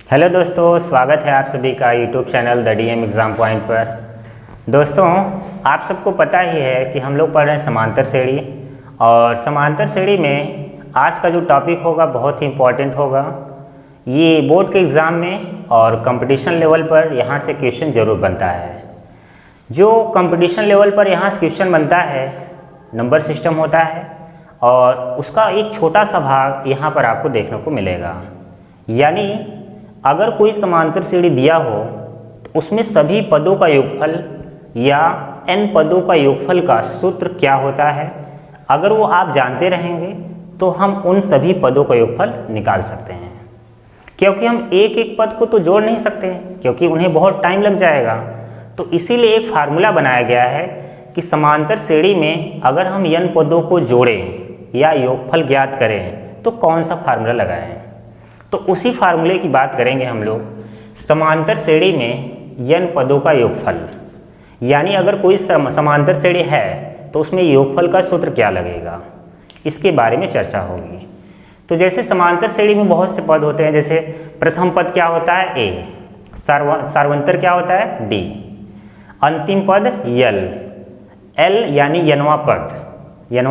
Hello दोस्तों, स्वागत है आप सभी का YouTube channel the DM exam point पर। दोस्तों, आप सबको पता ही है कि हम लोग पढ़ रहे हैं समांतर श्रेणी, और समांतर श्रेणी में आज का जो टॉपिक होगा बहुत ही इम्पोर्टेंट होगा। ये बोर्ड के एग्ज़ाम में और कंपटीशन लेवल पर यहाँ से क्वेश्चन ज़रूर बनता है। जो कंपटीशन लेवल पर यहाँ से क्वेश्चन बनता है, नंबर सिस्टम होता है और उसका एक छोटा सा भाग यहाँ पर आपको देखने को मिलेगा। यानी अगर कोई समांतर श्रेणी दिया हो तो उसमें सभी पदों का योगफल या n पदों का योगफल का सूत्र क्या होता है, अगर वो आप जानते रहेंगे तो हम उन सभी पदों का योगफल निकाल सकते हैं। क्योंकि हम एक एक पद को तो जोड़ नहीं सकते क्योंकि उन्हें बहुत टाइम लग जाएगा, तो इसीलिए एक फार्मूला बनाया गया है कि समांतर श्रेणी में अगर हम n पदों को जोड़ें या योगफल ज्ञात करें तो कौन सा फार्मूला लगाएं। तो उसी फार्मूले की बात करेंगे हम लोग। समांतर श्रेणी में n पदों का योगफल, यानी अगर कोई समांतर श्रेणी है तो उसमें योगफल का सूत्र क्या लगेगा, इसके बारे में चर्चा होगी। तो जैसे समांतर श्रेणी में बहुत से पद होते हैं, जैसे प्रथम पद क्या होता है a, सार्वंतर क्या होता है d, अंतिम पद l यानी यनवा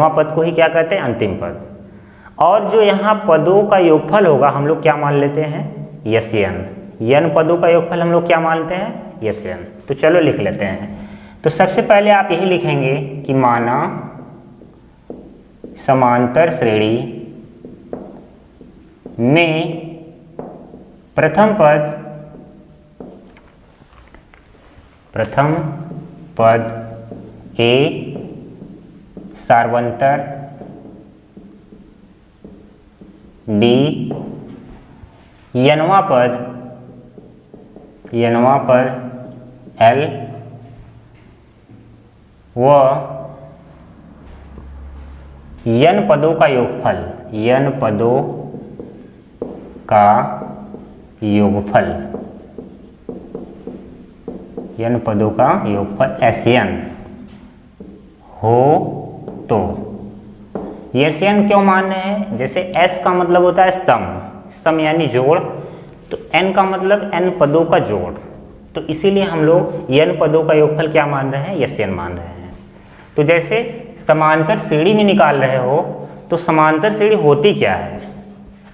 पद को ही क्या कहते हैं अंतिम पद। और जो यहाँ पदों का योगफल होगा हम लोग क्या मान लेते हैं n पदों का योगफल हम लोग क्या मानते हैं n। तो चलो लिख लेते हैं। तो सबसे पहले आप यही लिखेंगे कि माना समांतर श्रेणी में प्रथम पद a सार्वंतर d यनवा पद l व n पदों का योगफल Sn हो तो Sn क्यों मान रहे हैं, जैसे S का मतलब होता है सम यानी जोड़, तो n का मतलब n पदों का जोड़, तो इसीलिए हम लोग n पदों का योगफल क्या मान रहे हैं Sn मान रहे हैं। तो जैसे समांतर श्रेणी में निकाल रहे हो तो समांतर श्रेणी होती क्या है,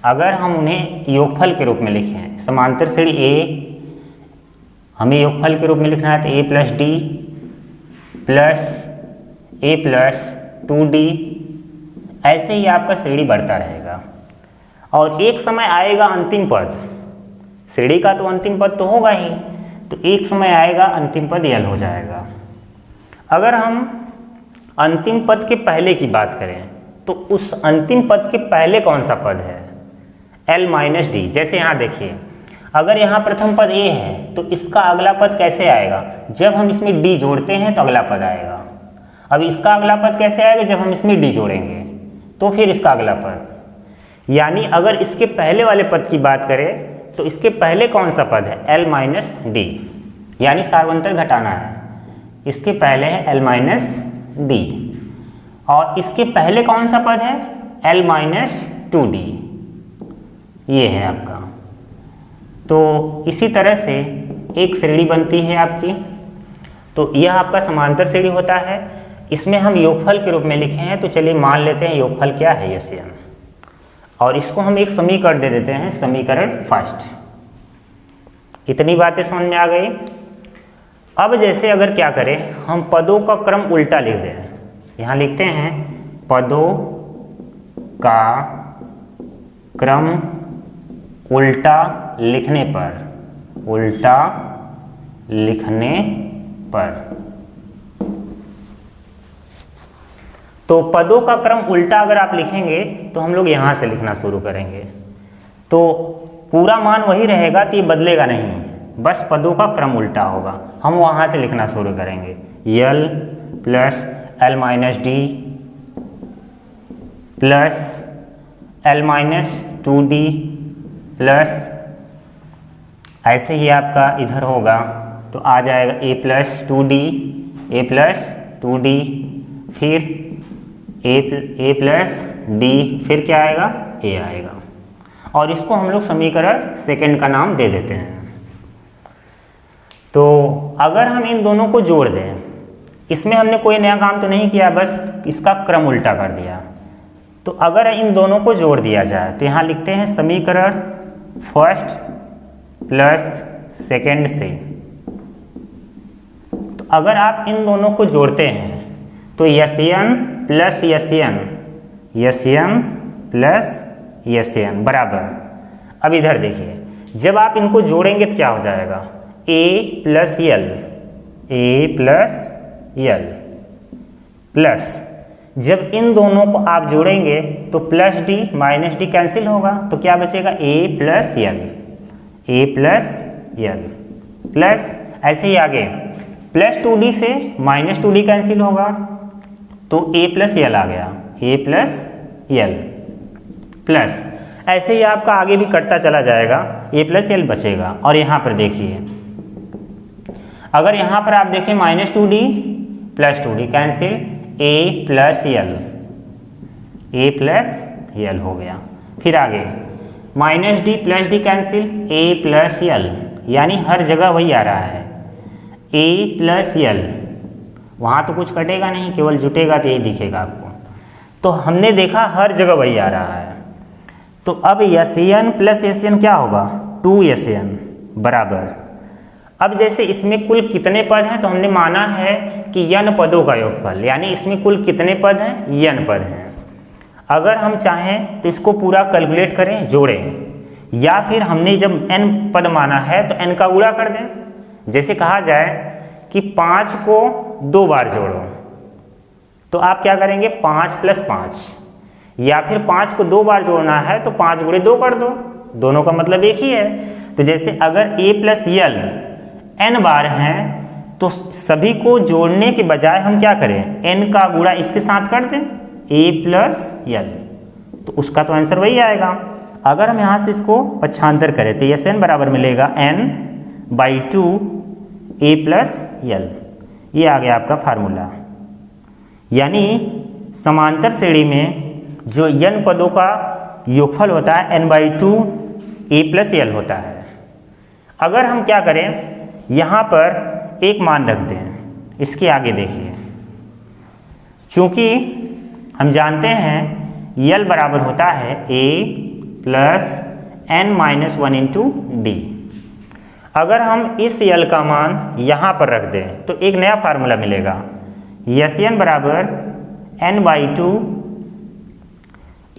अगर हम उन्हें योगफल के रूप में लिखें, समांतर श्रेणी A हमें योगफल के रूप में लिखना है तो a plus d plus a plus 2d, ऐसे ही आपका श्रेणी बढ़ता रहेगा। और एक समय आएगा अंतिम पद, श्रेणी का तो अंतिम पद तो होगा ही, तो एक समय आएगा अंतिम पद l हो जाएगा। अगर हम अंतिम पद के पहले की बात करें तो उस अंतिम पद के पहले कौन सा पद है l माइनस डी। जैसे यहाँ देखिए, अगर यहाँ प्रथम पद a है तो इसका अगला पद कैसे आएगा, जब हम इसमें d जोड़ते हैं तो अगला पद आएगा। अब इसका अगला पद कैसे आएगा, जब हम इसमें d जोड़ेंगे तो फिर इसका अगला पद। यानी अगर इसके पहले वाले पद की बात करें तो इसके पहले कौन सा पद है l माइनस डी, यानी सार्वंतर घटाना है, इसके पहले है l माइनस डी, और इसके पहले कौन सा पद है l माइनस 2d, ये है आपका। तो इसी तरह से एक श्रेणी बनती है आपकी, तो यह आपका समांतर श्रेणी होता है। इसमें हम योगफल के रूप में लिखे हैं, तो चलिए मान लेते हैं योगफल क्या है Sn, और इसको हम एक समीकरण दे देते हैं, समीकरण फर्स्ट। इतनी बातें समझ में आ गई। अब जैसे अगर क्या करें, हम पदों का क्रम उल्टा लिख दें, यहाँ लिखते हैं पदों का क्रम उल्टा लिखने पर, तो पदों का क्रम उल्टा अगर आप लिखेंगे तो हम लोग यहाँ से लिखना शुरू करेंगे, तो पूरा मान वही रहेगा, तो ये बदलेगा नहीं, बस पदों का क्रम उल्टा होगा। हम वहाँ से लिखना शुरू करेंगे l plus l minus D plus l minus 2d plus, ऐसे ही आपका इधर होगा तो आ जाएगा a प्लस 2d, फिर a प्लस d, फिर क्या आएगा a आएगा। और इसको हम लोग समीकरण सेकंड का नाम दे देते हैं। तो अगर हम इन दोनों को जोड़ दें, इसमें हमने कोई नया काम तो नहीं किया, बस इसका क्रम उल्टा कर दिया। तो अगर इन दोनों को जोड़ दिया जाए तो यहाँ लिखते हैं समीकरण फर्स्ट प्लस सेकंड से। तो अगर आप इन दोनों को जोड़ते हैं तो Sn plus Sn plus Sn बराबर, अब इधर देखिए, जब आप इनको जोड़ेंगे तो क्या हो जाएगा, A प्लस L प्लस, जब इन दोनों को आप जोड़ेंगे तो plus D minus D cancel होगा, तो क्या बचेगा A प्लस L प्लस, ऐसे ही आगे प्लस 2D से माइनस 2D कैंसिल होगा, तो A प्लस L आ गया, A प्लस L प्लस, ऐसे ही आपका आगे भी कटता चला जाएगा, A प्लस L बचेगा। और यहाँ पर देखिए, अगर यहाँ पर आप देखें minus 2D plus 2D cancel, A plus L हो गया। फिर आगे minus D plus D cancel, A plus L, यानी हर जगह वही आ रहा है, A प्लस L, वहाँ तो कुछ कटेगा नहीं, केवल जुटेगा तो यही दिखेगा आपको। तो हमने देखा हर जगह वही आ रहा है। तो अब Sn प्लस Sn क्या होगा, 2Sn बराबर, अब जैसे इसमें कुल कितने पद हैं, तो हमने माना है कि n पदों का योगफल, यानी इसमें कुल कितने पद हैं, n पद हैं। अगर हम चाहें तो इसको पूरा कैलकुलेट करें, जोड़ें, या फिर हमने जब n पद माना है तो n का गुणा कर दें। जैसे कहा जाए कि 5 को 2 बार जोड़ो, तो आप क्या करेंगे, 5 प्लस 5, या फिर 5 को 2 बार जोड़ना है तो 5 गुणे 2 कर दो, दोनों का मतलब एक ही है। तो जैसे अगर A प्लस L n बार हैं तो सभी को जोड़ने के बजाय हम क्या करें, n का गुणा इसके साथ कर दें, A प्लस L, तो उसका तो आंसर वही आएगा। अगर हम यहाँ से इसको पक्षांतर करें तो Sn बराबर मिलेगा n/2 A प्लस L, ये आ गया आपका फार्मूला। यानी समांतर श्रेणी में जो n पदों का योगफल होता है n/2 A प्लस L होता है। अगर हम क्या करें, यहाँ पर एक मान रख दें, इसके आगे देखिए, चूँकि हम जानते हैं L बराबर होता है A plus n-1 into D. अगर हम इस L का मान यहाँ पर रख दें तो एक नया फार्मूला मिलेगा, Sn बराबर n/2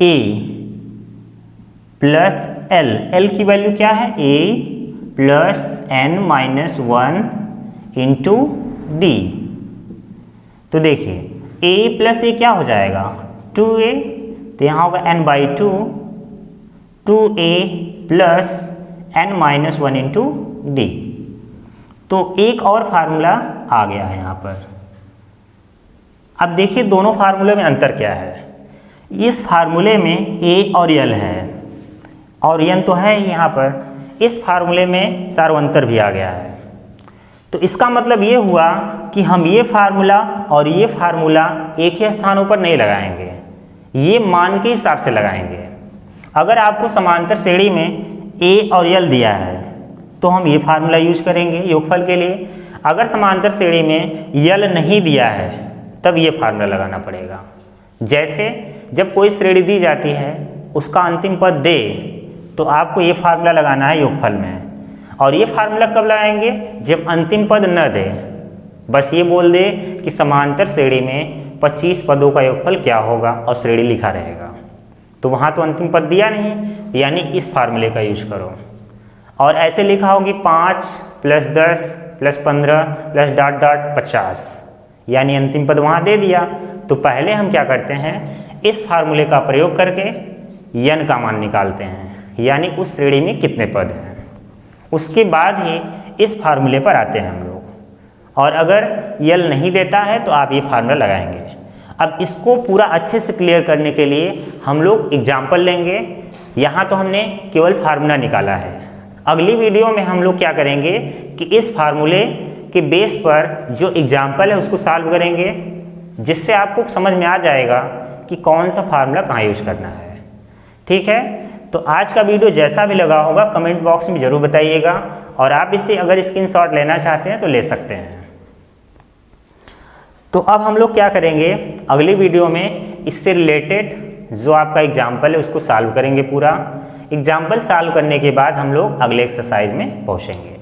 A प्लस L की वैल्यू क्या है, A plus n-1 into D. तो देखिए A प्लस A क्या हो जाएगा, 2A, तो यहाँ होगा n/2 2A plus n-1 into D. तो एक और फार्मूला आ गया है यहाँ पर। अब देखिए दोनों फार्मूले में अंतर क्या है। इस फार्मूले में A और L है और n तो है यहाँ पर, इस फार्मूले में सार्वंतर भी आ गया है। तो इसका मतलब ये हुआ कि हम ये फार्मूला और ये फार्मूला एक ही स्थानों पर नहीं लगाएंगे, ये मान के हिसाब से लगाएंगे। अगर आपको समांतर श्रेणी में A और L दिया है तो हम ये फार्मूला यूज करेंगे योगफल के लिए। अगर समांतर श्रेणी में L नहीं दिया है तब ये फार्मूला लगाना पड़ेगा। जैसे जब कोई श्रेणी दी जाती है, उसका अंतिम पद दे, तो आपको ये फार्मूला लगाना है योगफल में। और ये फार्मूला कब लगाएंगे, जब अंतिम पद न दे, बस ये बोल दे कि समांतर श्रेणी में 25 पदों का योगफल क्या होगा और श्रेणी लिखा रहेगा। तो वहाँ तो अंतिम पद दिया नहीं, यानी इस फार्मूले का यूज करो। और ऐसे लिखा होगी 5 plus 10 plus 15 plus dot dot 50, यानी अंतिम पद वहाँ दे दिया। तो पहले हम क्या करते हैं, इस फार्मूले का प्रयोग करके n का मान निकालते हैं, यानी उस श्रेणी में कितने पद हैं। उसके बाद ही इस फार्मूले पर आते हैं हम लोग। और अगर L नहीं देता है तो आप ये फार्मूला लगाएंगे। अब इसको पूरा अच्छे से क्लियर करने के लिए हम लोग एग्जाम्पल लेंगे। यहाँ तो हमने केवल फार्मूला निकाला है। अगली वीडियो में हम लोग क्या करेंगे कि इस फार्मूले के बेस पर जो एग्जाम्पल है उसको सॉल्व करेंगे, जिससे आपको समझ में आ जाएगा कि कौन सा फार्मूला कहाँ यूज करना है। ठीक है, तो आज का वीडियो जैसा भी लगा होगा कमेंट बॉक्स में ज़रूर बताइएगा, और आप इसे अगर स्क्रीनशॉट लेना चाहते हैं तो ले सकते हैं। तो अब हम लोग क्या करेंगे, अगली वीडियो में इससे रिलेटेड जो आपका एग्जाम्पल है उसको सॉल्व करेंगे। पूरा एग्जाम्पल सॉल्व करने के बाद हम लोग अगले एक्सरसाइज में पहुँचेंगे।